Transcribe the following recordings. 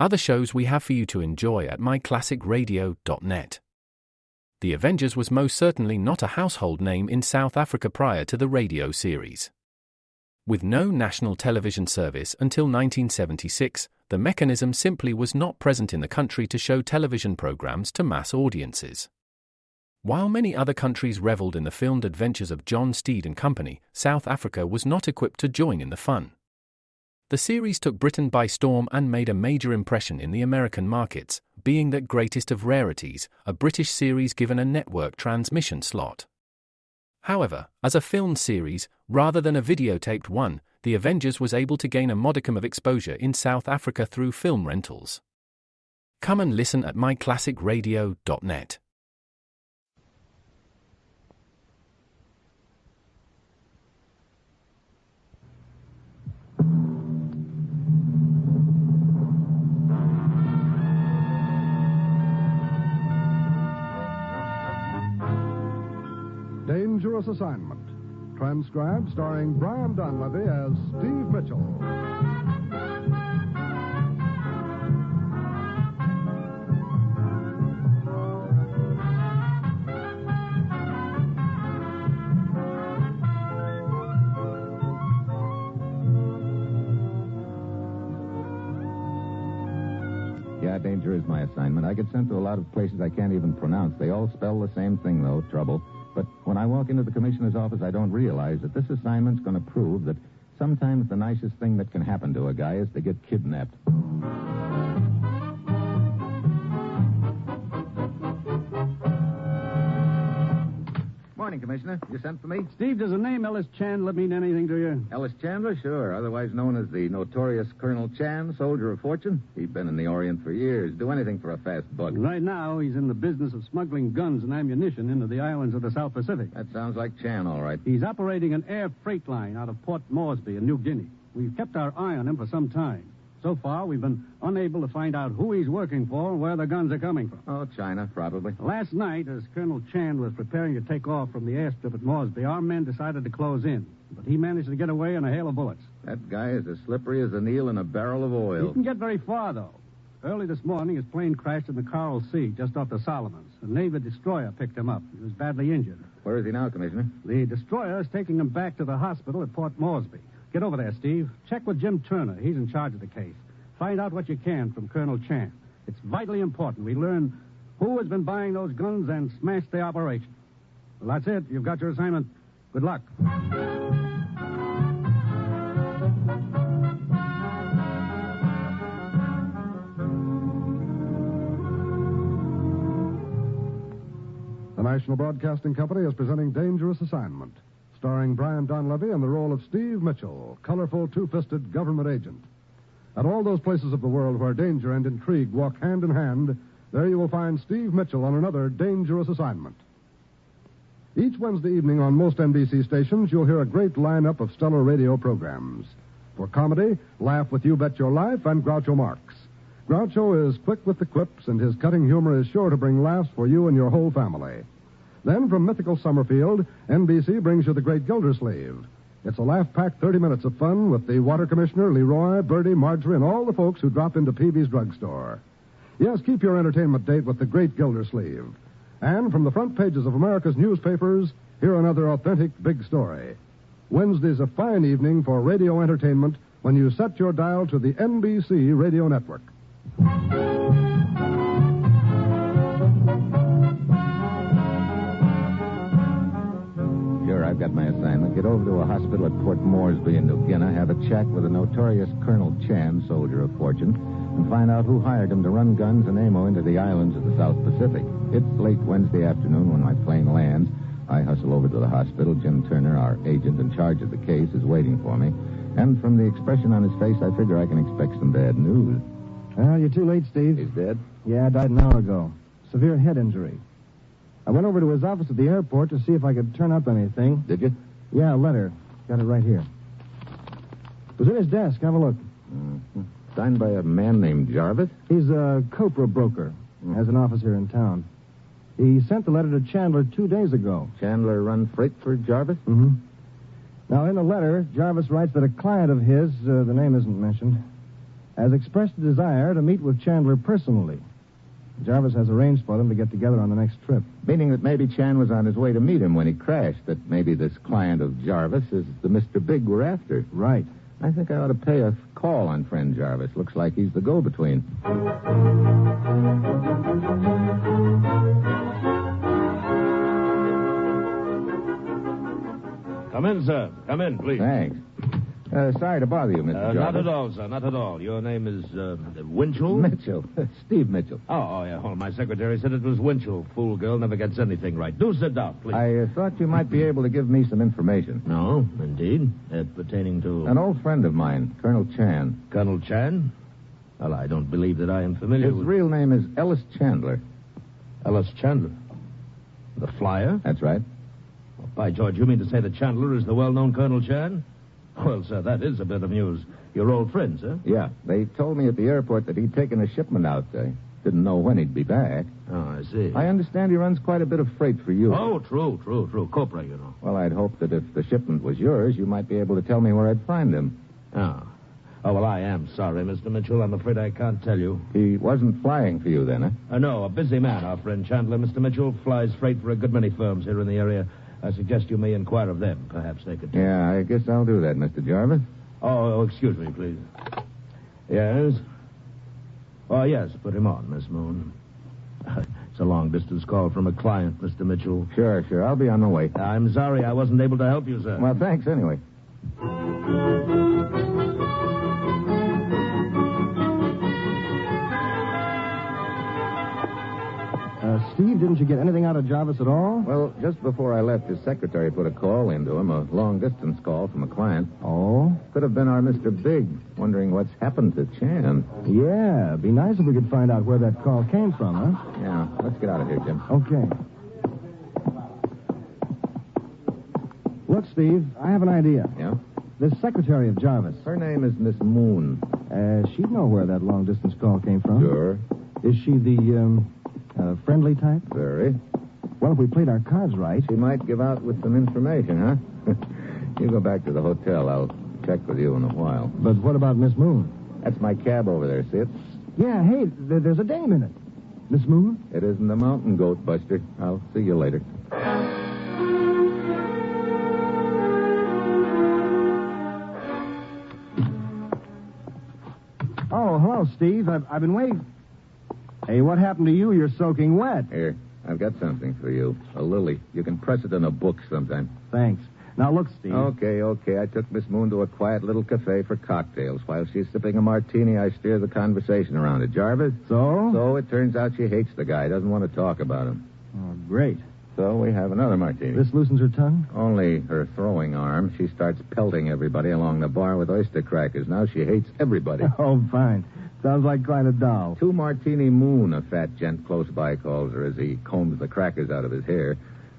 Other shows we have for you to enjoy at myclassicradio.net. The Avengers was most certainly not a household name in South Africa prior to the radio series. With no national television service until 1976, the mechanism simply was not present in the country to show television programs to mass audiences. While many other countries reveled in the filmed adventures of John Steed and company, South Africa was not equipped to join in the fun. The series took Britain by storm and made a major impression in the American markets, being that greatest of rarities, a British series given a network transmission slot. However, as a filmed series, rather than a videotaped one, The Avengers was able to gain a modicum of exposure in South Africa through film rentals. Come and listen at myclassicradio.net. Dangerous Assignment. Transcribed starring Brian Donlevy as Steve Mitchell. Yeah, danger is my assignment. I get sent to a lot of places I can't even pronounce. They all spell the same thing, though, trouble. But when I walk into the commissioner's office, I don't realize that this assignment's going to prove that sometimes the nicest thing that can happen to a guy is to get kidnapped. Morning, Commissioner. You sent for me? Steve, does the name Ellis Chandler mean anything to you? Ellis Chandler, sure. Otherwise known as the notorious Colonel Chan, soldier of fortune. He'd been in the Orient for years. Do anything for a fast buck. Right now, he's in the business of smuggling guns and ammunition into the islands of the South Pacific. That sounds like Chan, all right. He's operating an air freight line out of Port Moresby in New Guinea. We've kept our eye on him for some time. So far, we've been unable to find out who he's working for and where the guns are coming from. Oh, China, probably. Last night, as Colonel Chan was preparing to take off from the airstrip at Moresby, our men decided to close in. But he managed to get away in a hail of bullets. That guy is as slippery as a Neil in a barrel of He oil. didn't get very far, though. Early this morning, his plane crashed in the Coral Sea, just off the Solomons. A Navy destroyer picked him up. He was badly injured. Where is he now, Commissioner? The destroyer is taking him back to the hospital at Port Moresby. Get over there, Steve. Check with Jim Turner. He's in charge of the case. Find out what you can from Colonel Chan. It's vitally important we learn who has been buying those guns and smash the operation. Well, that's it. You've got your assignment. Good luck. The National Broadcasting Company is presenting Dangerous Assignment, starring Brian Donlevy in the role of Steve Mitchell, colorful two-fisted government agent. At all those places of the world where danger and intrigue walk hand in hand, there you will find Steve Mitchell on another dangerous assignment. Each Wednesday evening on most NBC stations, you'll hear a great lineup of stellar radio programs. For comedy, laugh with You Bet Your Life and Groucho Marx. Groucho is quick with the quips, and his cutting humor is sure to bring laughs for you and your whole family. Then, from mythical Summerfield, NBC brings you The Great Gildersleeve. It's a laugh-packed 30 minutes of fun with the Water Commissioner, Leroy, Bertie, Marjorie, and all the folks who drop into Peavy's drugstore. Yes, keep your entertainment date with The Great Gildersleeve. And from the front pages of America's newspapers, hear another authentic big story. Wednesday's a fine evening for radio entertainment when you set your dial to the NBC Radio Network. Sure, I've got my assignment. Get over to a hospital at Port Moresby in New Guinea, have a chat with the notorious Colonel Chan, soldier of fortune, and find out who hired him to run guns and ammo into the islands of the South Pacific. It's late Wednesday afternoon when my plane lands. I hustle over to the hospital. Jim Turner, our agent in charge of the case, is waiting for me. And from the expression on his face, I figure I can expect some bad news. Well, you're too late, Steve. He's dead? Yeah, died an hour ago. Severe head injury. I went over to his office at the airport to see if I could turn up anything. Did you? Yeah, a letter. Got it right here. It was in his desk. Have a look. Mm-hmm. Signed by a man named Jarvis? He's a Copra broker. Has an office here in town. He sent the letter to Chandler 2 days ago. Chandler run freight for Jarvis? Mm-hmm. Now, in the letter, Jarvis writes that a client of his, the name isn't mentioned, has expressed a desire to meet with Chandler personally. Jarvis has arranged for them to get together on the next trip. Meaning that maybe Chan was on his way to meet him when he crashed, that maybe this client of Jarvis is the Mr. Big we're after. Right. I think I ought to pay a call on friend Jarvis. Looks like he's the go-between. Come in, sir. Come in, please. Thanks. Sorry to bother you, Mr. Jarvis. Not at all, sir. Not at all. Your name is, Winchell? Mitchell. Steve Mitchell. Oh, yeah. Oh, my secretary said it was Winchell. Fool girl never gets anything right. Do sit down, please. I thought you might be able to give me some information. No, indeed. Pertaining to... An old friend of mine, Colonel Chan. Colonel Chan? Well, I don't believe that I am familiar His with... real name is Ellis Chandler. Ellis Chandler. The flyer? That's right. Oh, by George, you mean to say that Chandler is the well-known Colonel Chan? Well, sir, that is a bit of news. Your old friend, sir? Yeah. They told me at the airport that he'd taken a shipment out. They didn't know when he'd be back. Oh, I see. I understand he runs quite a bit of freight for you. Oh, true. Copra, you know. Well, I'd hoped that if the shipment was yours, you might be able to tell me where I'd find him. Oh. Oh, well, I am sorry, Mr. Mitchell. I'm afraid I can't tell you. He wasn't flying for you then, huh? No, a busy man, our friend Chandler. Mr. Mitchell flies freight for a good many firms here in the area. I suggest you may inquire of them. Perhaps they could... Yeah, I guess I'll do that, Mr. Jarvis. Oh, excuse me, please. Yes? Oh, yes, put him on, Miss Moon. It's a long-distance call from a client, Mr. Mitchell. Sure. I'll be on my way. I'm sorry I wasn't able to help you, sir. Well, thanks anyway. Steve, didn't you get anything out of Jarvis at all? Well, just before I left, his secretary put a call into him, a long-distance call from a client. Oh? Could have been our Mr. Big, wondering what's happened to Chan. Yeah, be nice if we could find out where that call came from, huh? Yeah, let's get out of here, Jim. Okay. Look, Steve, I have an idea. Yeah? This secretary of Jarvis, Her name is Miss Moon. she'd know where that long-distance call came from. Sure. Is she the, friendly type? Very. Well, if we played our cards right... She might give out with some information, huh? You go back to the hotel. I'll check with you in a while. But what about Miss Moon? That's my cab over there, see it? Yeah, hey, there's a dame in it. Miss Moon? It isn't the mountain goat, Buster. I'll see you later. Oh, hello, Steve. I've been waiting. Hey, what happened to you? You're soaking wet. Here, I've got something for you. A lily. You can press it in a book sometime. Thanks. Now, look, Steve. Okay. I took Miss Moon to a quiet little cafe for cocktails. While she's sipping a martini, I steer the conversation around it. Jarvis? So? So it turns out she hates the guy, doesn't want to talk about him. Oh, great. So we have another martini. This loosens her tongue? Only her throwing arm. She starts pelting everybody along the bar with oyster crackers. Now she hates everybody. Oh, fine. Sounds like quite a doll. Two Martini Moon, a fat gent close by calls her as he combs the crackers out of his hair.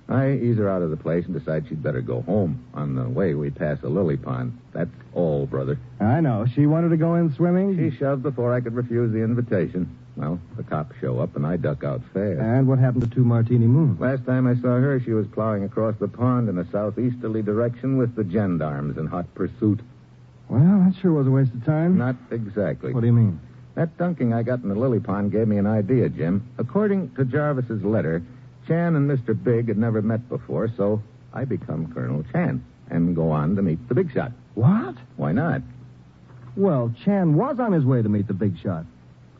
I ease her out of the place and decide she'd better go home. On the way, we pass a lily pond. That's all, brother. I know. She wanted to go in swimming? She shoved before I could refuse the invitation. Well, the cops show up, and I duck out fast. And what happened to Two Martini Moon? Last time I saw her, she was plowing across the pond in a southeasterly direction with the gendarmes in hot pursuit. Well, that sure was a waste of time. Not exactly. What do you mean? That dunking I got in the lily pond gave me an idea, Jim. According to Jarvis's letter, Chan and Mr. Big had never met before, so I become Colonel Chan and go on to meet the big shot. What? Why not? Well, Chan was on his way to meet the big shot.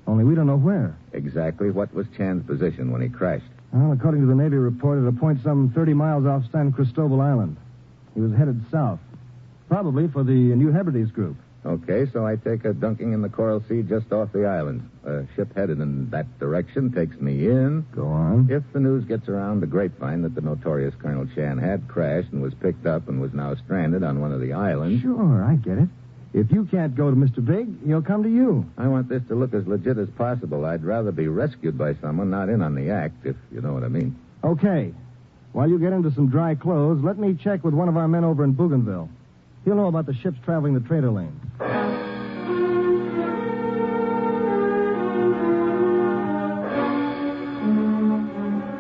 Only we don't know where. Exactly what was Chan's position when he crashed? Well, according to the Navy report, at a point some 30 miles off San Cristobal Island. He was headed south. Probably for the New Hebrides group. Okay, so I take a dunking in the Coral Sea just off the island. A ship headed in that direction takes me in. Go on. If the news gets around the grapevine that the notorious Colonel Chan had crashed and was picked up and was now stranded on one of the islands... Sure, I get it. If you can't go to Mr. Big, he'll come to you. I want this to look as legit as possible. I'd rather be rescued by someone, not in on the act, if you know what I mean. Okay. While you get into some dry clothes, let me check with one of our men over in Bougainville. He'll know about the ships traveling the trader lanes.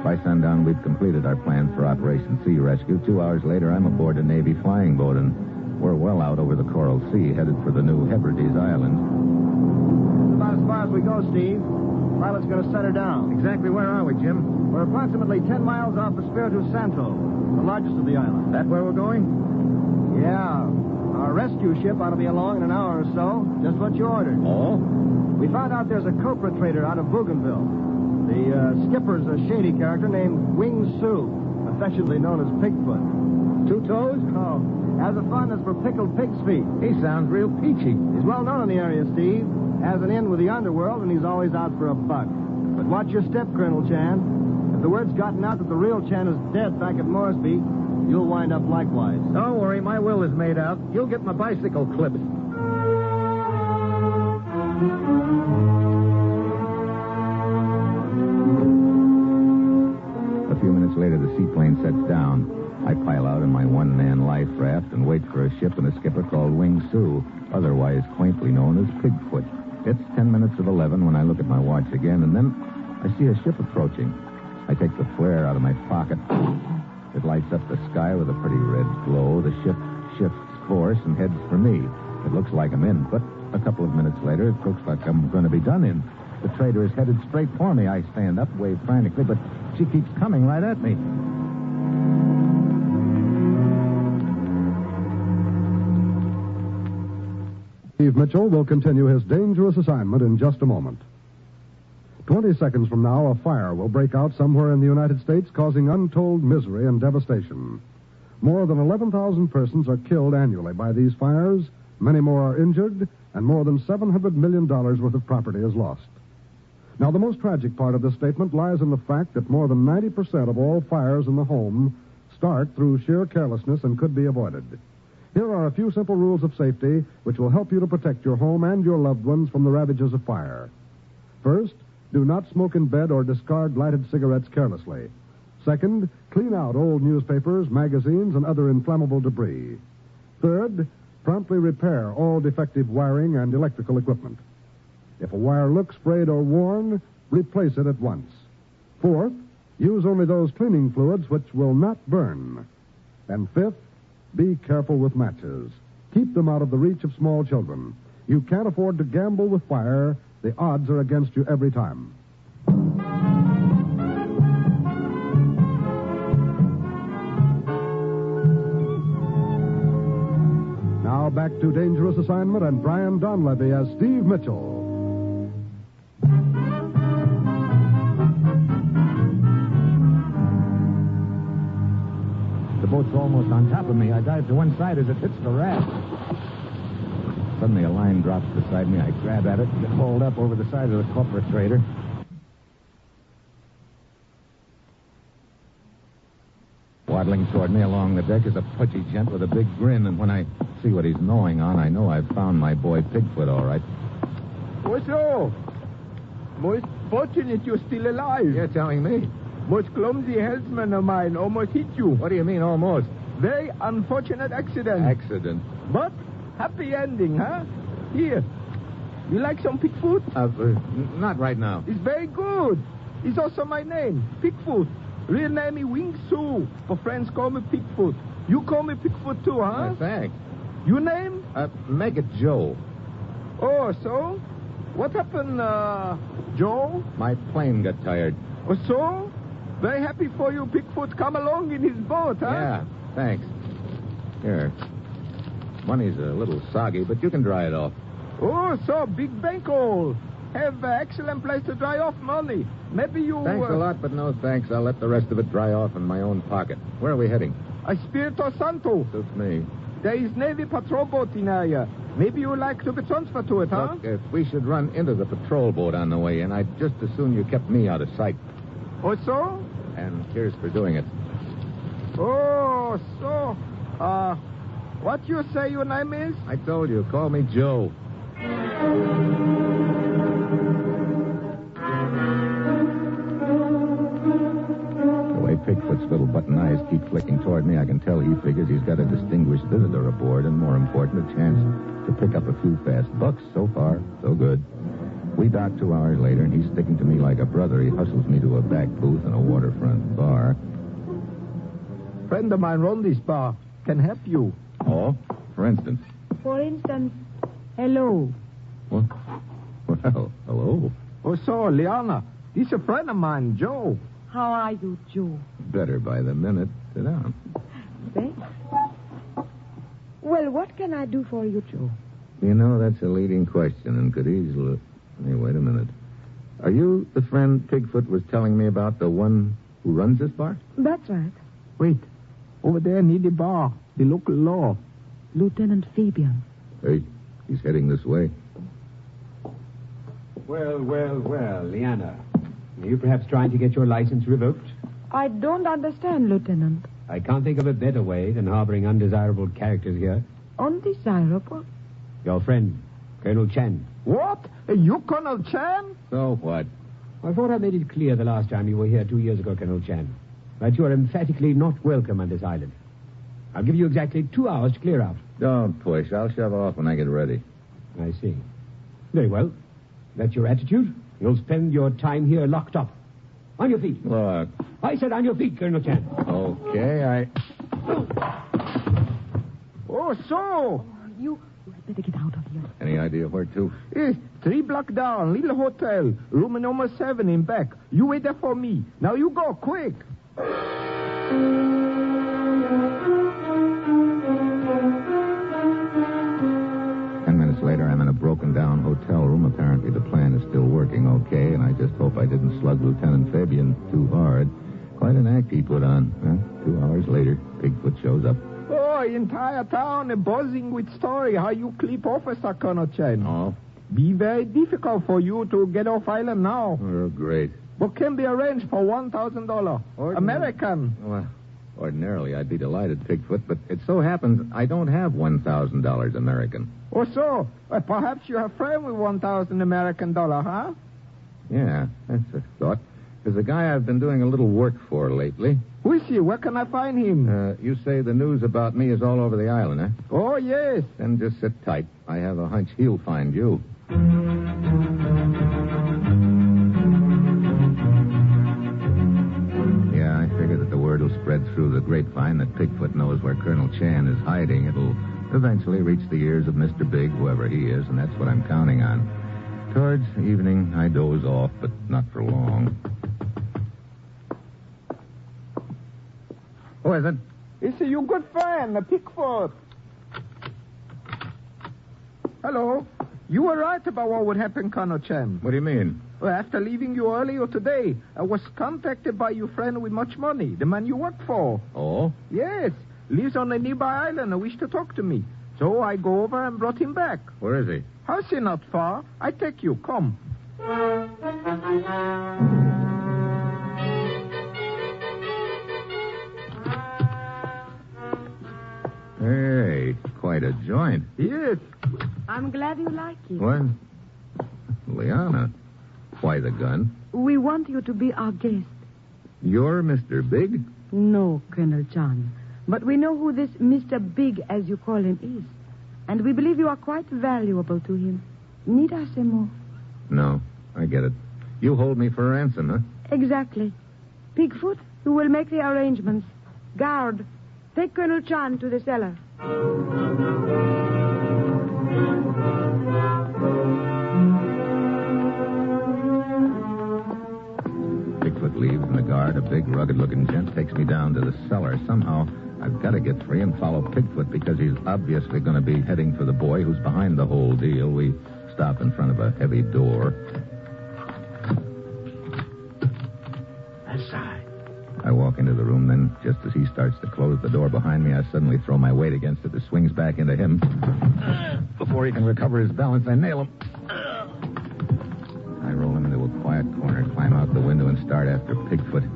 By sundown, we'd completed our plans for Operation Sea Rescue. 2 hours later, I'm aboard a Navy flying boat, and we're well out over the Coral Sea, headed for the New Hebrides Islands. far as we go, Steve. Pilot's going to set her down. Exactly where are we, Jim? We're approximately 10 miles off Espiritu Santo, the largest of the islands. That where we're going? Yeah. Our rescue ship ought to be along in an hour or so. Just what you ordered. Oh? We found out there's a copra trader out of Bougainville. The skipper's a shady character named Wing Su, affectionately known as Pigfoot. 2 toes? Oh, has a fondness for pickled pig's feet. He sounds real peachy. He's well known in the area, Steve. Has an in with the underworld, and he's always out for a buck. But watch your step, Colonel Chan. If the word's gotten out that the real Chan is dead back at Moresby, you'll wind up likewise. Don't worry, my will is made out. You'll get my bicycle clipped. A few minutes later, the seaplane sets down. I pile out in my one-man life raft and wait for a ship and a skipper called Wing Su, otherwise quaintly known as Pigfoot. It's 10 minutes of 11 when I look at my watch again, and then I see a ship approaching. I take the flare out of my pocket. It lights up the sky with a pretty red glow. The ship shifts course and heads for me. It looks like I'm in, but a couple of minutes later, it looks like I'm going to be done in. The trader is headed straight for me. I stand up, wave frantically, but she keeps coming right at me. Steve Mitchell will continue his dangerous assignment in just a moment. 20 seconds from now, a fire will break out somewhere in the United States, causing untold misery and devastation. More than 11,000 persons are killed annually by these fires, many more are injured, and more than $700 million worth of property is lost. Now, the most tragic part of this statement lies in the fact that more than 90% of all fires in the home start through sheer carelessness and could be avoided. Here are a few simple rules of safety which will help you to protect your home and your loved ones from the ravages of fire. First, do not smoke in bed or discard lighted cigarettes carelessly. Second, clean out old newspapers, magazines, and other inflammable debris. Third, promptly repair all defective wiring and electrical equipment. If a wire looks frayed or worn, replace it at once. Fourth, use only those cleaning fluids which will not burn. And fifth, be careful with matches. Keep them out of the reach of small children. You can't afford to gamble with fire. The odds are against you every time. Now back to Dangerous Assignment and Brian Donlevy as Steve Mitchell. The boat's almost on top of me. I dive to one side as it hits the raft. Suddenly, a line drops beside me. I grab at it and get hauled up over the side of the copra trader. Waddling toward me along the deck is a pudgy gent with a big grin, and when I see what he's gnawing on, I know I've found my boy Pigfoot, all right. What's up? Most fortunate you're still alive. You're telling me? Most clumsy helmsman of mine almost hit you. What do you mean, almost? Very unfortunate accident. Accident? But happy ending, huh? Here. You like some Pigfoot? Not right now. It's very good. It's also my name, Pigfoot. Real name is Wing Su, but friends call me Pigfoot. You call me Pigfoot too, huh? Thanks. Your name? Make it Joe. Oh, so? What happened, Joe? My plane got tired. Oh, so? Very happy for you, Pigfoot. Come along in his boat, huh? Yeah, thanks. Here. Money's a little soggy, but you can dry it off. Oh, so big bankroll. Have excellent place to dry off money. Maybe you... Thanks a lot, but no thanks. I'll let the rest of it dry off in my own pocket. Where are we heading? Espiritu Santo. Suits me. There is Navy patrol boat in area. Maybe you would like to be transferred to it, huh? Look, if we should run into the patrol boat on the way in, I'd just as soon you kept me out of sight. Oh, so? And here's for doing it. Oh, so... what you say your name is? I told you. Call me Joe. Pigfoot's little button eyes keep flicking toward me. I can tell he figures he's got a distinguished visitor aboard, and more important, a chance to pick up a few fast bucks. So far, so good. We dock 2 hours later, and he's sticking to me like a brother. He hustles me to a back booth in a waterfront bar. Friend of mine run this bar. Can help you. Oh? For instance? For instance, hello. What? Well, hello. Oh, so, Liana, this is a friend of mine, Joe. How are you, Joe? Better by the minute. Sit down. Thanks. Well, what can I do for you, Joe? You know, that's a leading question and could easily... Hey, wait a minute. Are you the friend Pigfoot was telling me about, the one who runs this bar? That's right. Wait, over there near the bar, the local law. Lieutenant Fabian. Hey, he's heading this way. Well, Liana. Are you perhaps trying to get your license revoked? I don't understand, Lieutenant. I can't think of a better way than harboring undesirable characters here. Undesirable? Your friend, Colonel Chan. What? You Colonel Chan? So what? I thought I made it clear the last time you were here 2 years ago, Colonel Chan, that you are emphatically not welcome on this island. I'll give you exactly 2 hours to clear out. Don't push. I'll shove off when I get ready. I see. Very well. That's your attitude. You'll spend your time here locked up. On your feet. Look. I said on your feet, Colonel Chan. Okay, Oh, so. You had better get out of here. Any idea where to? 3 block down, little hotel, room number 7 in back. You wait there for me. Now you go, quick. 10 minutes later, I'm in a broken-down hotel room. Apparently, the plan is still working okay, and I just hope I didn't slug Lieutenant Fabian too hard. Quite an act he put on. 2 hours later, Bigfoot shows up. Oh, entire town buzzing with story how you clip Officer Colonel Chen. Oh? Be very difficult for you to get off island now. Oh, great. But can be arranged for $1,000. American. Well, ordinarily, I'd be delighted, Bigfoot, but it so happens I don't have $1,000 American. Oh, so? Perhaps you have friend with $1,000 American dollar, huh? Yeah, that's a thought. There's a guy I've been doing a little work for lately. Who is he? Where can I find him? You say the news about me is all over the island, eh? Oh, yes. Then just sit tight. I have a hunch he'll find you. Yeah, I figure that the word will spread through the grapevine that Pigfoot knows where Colonel Chan is hiding. It'll eventually reach the ears of Mr. Big, whoever he is, and that's what I'm counting on. Towards evening, I doze off, but not for long. Who is it? It's your good friend, Pigfoot. Hello. You were right about what would happen, Colonel Chen. What do you mean? Well, after leaving you earlier today, I was contacted by your friend with much money, the man you work for. Oh? Yes. Lives on a nearby island and wished to talk to me. So I go over and brought him back. Where is he? House is not far. I take you. Come. Hey, quite a joint. Yes. I'm glad you like it. What? Liana, why the gun? We want you to be our guest. You're Mr. Big? No, Colonel Chan. But we know who this Mr. Big, as you call him, is. And we believe you are quite valuable to him. Need I say more? No, I get it. You hold me for ransom, huh? Exactly. Pigfoot, you will make the arrangements. Guard, take Colonel Chan to the cellar. Bigfoot leaves, and the guard, a big, rugged-looking gent, takes me down to the cellar. Somehow, I've got to get free and follow Pigfoot because he's obviously going to be heading for the boy who's behind the whole deal. We stop in front of a heavy door. Aside. I walk into the room, then, just as he starts to close the door behind me, I suddenly throw my weight against it. It swings back into him. Before he can recover his balance, I nail him. I roll him into a quiet corner, climb out the window, and start after Pigfoot.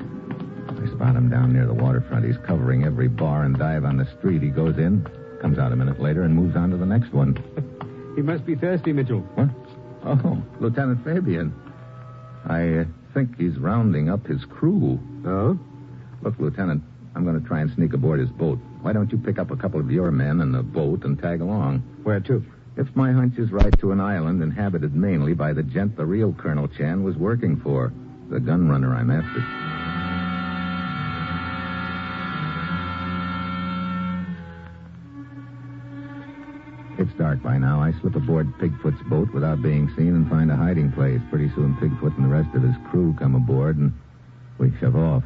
I spot him down near the waterfront. He's covering every bar and dive on the street. He goes in, comes out a minute later, and moves on to the next one. He must be thirsty, Mitchell. What? Oh, Lieutenant Fabian. I think he's rounding up his crew. Oh? Look, Lieutenant, I'm going to try and sneak aboard his boat. Why don't you pick up a couple of your men in the boat and tag along? Where to? If my hunch is right, to an island inhabited mainly by the gent the real Colonel Chan was working for. The gun runner I'm after. It's dark by now. I slip aboard Pigfoot's boat without being seen and find a hiding place. Pretty soon, Pigfoot and the rest of his crew come aboard, and we shove off.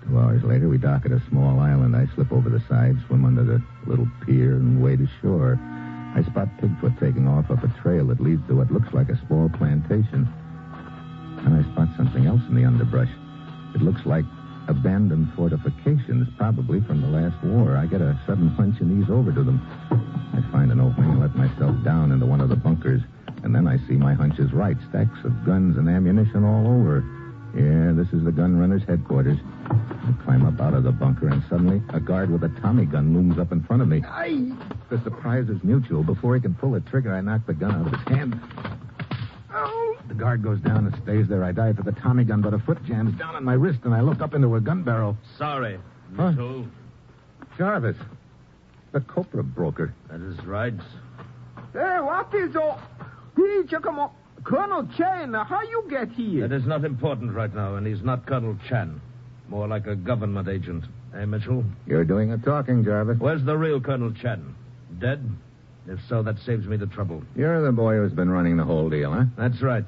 2 hours later, we dock at a small island. I slip over the side, swim under the little pier, and wade ashore. I spot Pigfoot taking off up a trail that leads to what looks like a small plantation. And I spot something else in the underbrush. It looks like abandoned fortifications, probably from the last war. I get a sudden hunch and ease over to them. I find an opening and let myself down into one of the bunkers. And then I see my hunch is right. Stacks of guns and ammunition all over. Yeah, this is the gun runner's headquarters. I climb up out of the bunker, and suddenly a guard with a Tommy gun looms up in front of me. The surprise is mutual. Before he can pull the trigger, I knock the gun out of his hand. The guard goes down and stays there. I dive for the Tommy gun, but a foot jams down on my wrist, and I look up into a gun barrel. Sorry, Huh? Mitchell. Jarvis, the copra broker. That is right. Hey, what is all... Hey, Giacomo. Colonel Chen, how you get here? That is not important right now, and he's not Colonel Chan. More like a government agent. Eh, Mitchell? You're doing the talking, Jarvis. Where's the real Colonel Chan? Dead? If so, that saves me the trouble. You're the boy who's been running the whole deal, huh? That's right.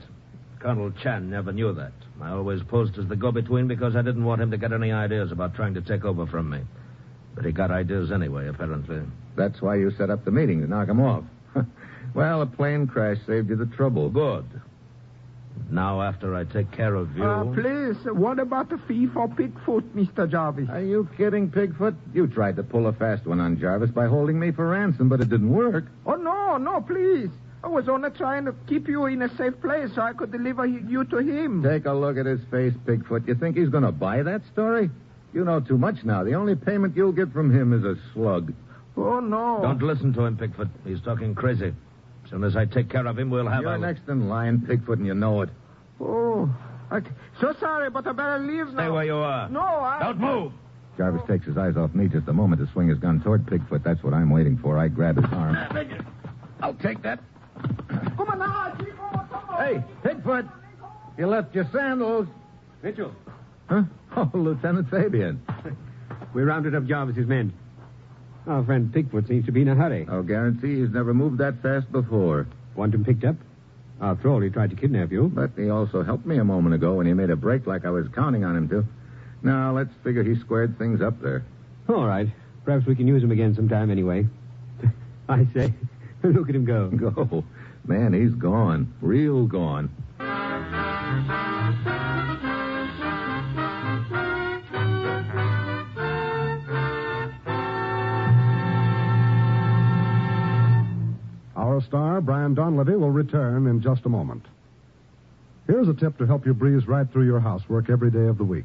Colonel Chan never knew that. I always posed as the go-between because I didn't want him to get any ideas about trying to take over from me. But he got ideas anyway, apparently. That's why you set up the meeting, to knock him off. Well, a plane crash saved you the trouble. Good. Now, after I take care of you... Please, what about the fee for Pigfoot, Mr. Jarvis? Are you kidding, Pigfoot? You tried to pull a fast one on Jarvis by holding me for ransom, but it didn't work. Oh, no, please. I was only trying to keep you in a safe place so I could deliver you to him. Take a look at his face, Pigfoot. You think he's going to buy that story? You know too much now. The only payment you'll get from him is a slug. Oh, no. Don't listen to him, Pigfoot. He's talking crazy. As soon as I take care of him, we'll have You're next in line, Pigfoot, and you know it. Oh, so sorry, but I better leave now. Stay where you are. No, Don't move. Jarvis takes his eyes off me just a moment to swing his gun toward Pigfoot. That's what I'm waiting for. I grab his arm. I'll take that. Come on now, Chico. Hey, Pigfoot, you left your sandals. Mitchell, Huh? Oh, Lieutenant Fabian. we rounded up Jarvis's men. Our friend Pigfoot seems to be in a hurry. I'll guarantee he's never moved that fast before. Want him picked up? After all, he tried to kidnap you. But he also helped me a moment ago when he made a break like I was counting on him to. Now, let's figure he squared things up there. All right. Perhaps we can use him again sometime anyway. I say, look at him go. Go. Man, he's gone. Real gone. Our star, Brian Donlevy, will return in just a moment. Here's a tip to help you breeze right through your housework every day of the week.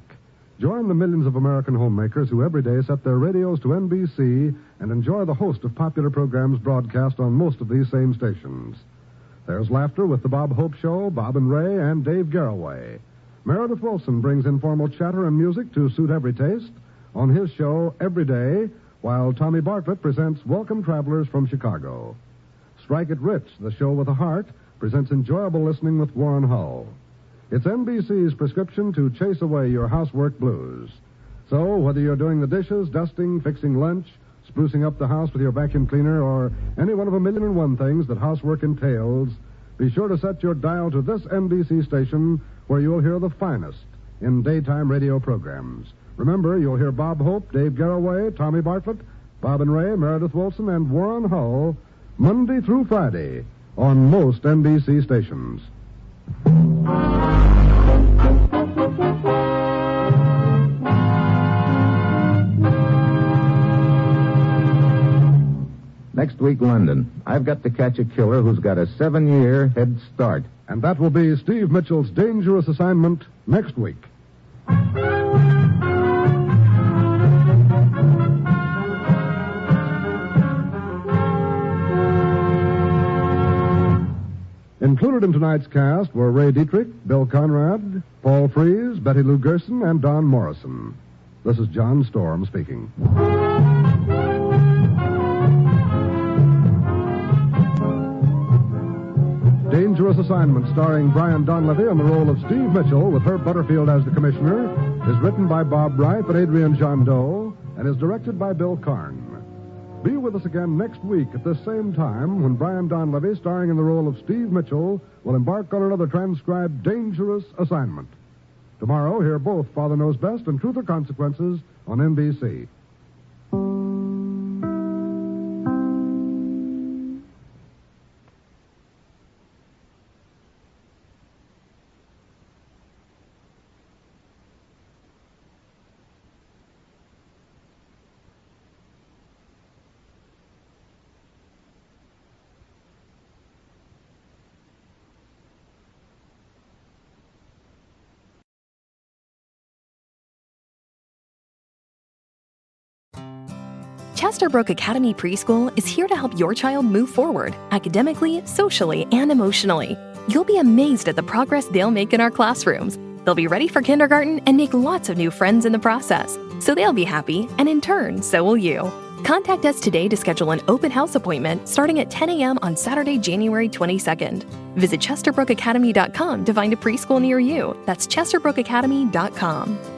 Join the millions of American homemakers who every day set their radios to NBC and enjoy the host of popular programs broadcast on most of these same stations. There's laughter with the Bob Hope Show, Bob and Ray, and Dave Garroway. Meredith Wilson brings informal chatter and music to suit every taste on his show Every Day, while Tommy Bartlett presents Welcome Travelers from Chicago. Strike It Rich, the show with a heart, presents enjoyable listening with Warren Hull. It's NBC's prescription to chase away your housework blues. So, whether you're doing the dishes, dusting, fixing lunch, sprucing up the house with your vacuum cleaner, or any one of 1,000,001 things that housework entails, be sure to set your dial to this NBC station where you'll hear the finest in daytime radio programs. Remember, you'll hear Bob Hope, Dave Garroway, Tommy Bartlett, Bob and Ray, Meredith Wilson, and Warren Hull Monday through Friday on most NBC stations. Next week, London. I've got to catch a killer who's got a 7-year head start. And that will be Steve Mitchell's dangerous assignment next week. Included in tonight's cast were Ray Dietrich, Bill Conrad, Paul Frees, Betty Lou Gerson, and Don Morrison. This is John Storm speaking. Dangerous Assignment, starring Brian Donlevy in the role of Steve Mitchell with Herb Butterfield as the commissioner, is written by Bob Wright and Adrian Jandot and is directed by Bill Karn. Be with us again next week at this same time when Brian Donlevy, starring in the role of Steve Mitchell, will embark on another transcribed dangerous assignment. Tomorrow, hear both Father Knows Best and Truth or Consequences on NBC. Chesterbrook Academy Preschool is here to help your child move forward academically, socially, and emotionally. You'll be amazed at the progress they'll make in our classrooms. They'll be ready for kindergarten and make lots of new friends in the process. So they'll be happy, and in turn, so will you. Contact us today to schedule an open house appointment starting at 10 a.m. on Saturday, January 22nd. Visit ChesterbrookAcademy.com to find a preschool near you. That's ChesterbrookAcademy.com.